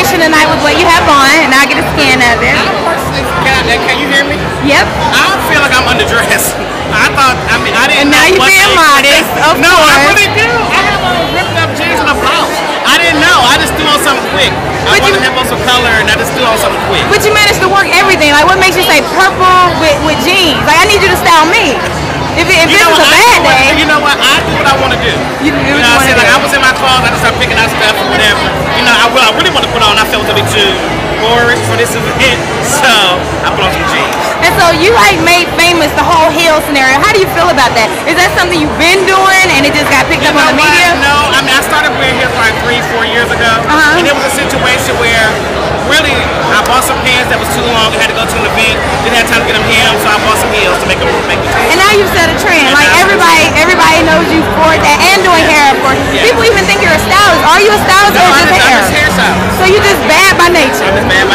inspiration tonight with what you have on, and I'll get a scan of it. Can you hear me? Yep. I feel like I'm underdressed. I didn't. And now you're being modest. No, I really do. I have a ripped up jeans and a blouse. I didn't know. I just threw on something quick. I wanted to have on some color, and I just threw on something quick. But you managed to work everything. Like, what makes you say purple with jeans? Like, I need you to style me. If this is a bad day. You know what? I do what I want to do. You do what you want to do. Like, I was in my closet. I just started picking out stuff or whatever. You know, I really want to put on. I felt a bit too boring for this event, so I put on some jeans. And so you like made famous the whole Hill scenario. How do you feel about that? Is that something you've been doing and it just got picked up on the media? No, I mean I started wearing heels like 3-4 years ago, and it was a situation where really I bought some pants that was too long. I had to go to an event, didn't have time to get them hemmed, so I bought some heels to make them the And now you've set a trend. Like everybody knows you for that and doing hair, of course. Yeah. People even think you're a stylist. Are you a stylist or just hair? I'm just hairstylist. So you just bad by nature. I'm just bad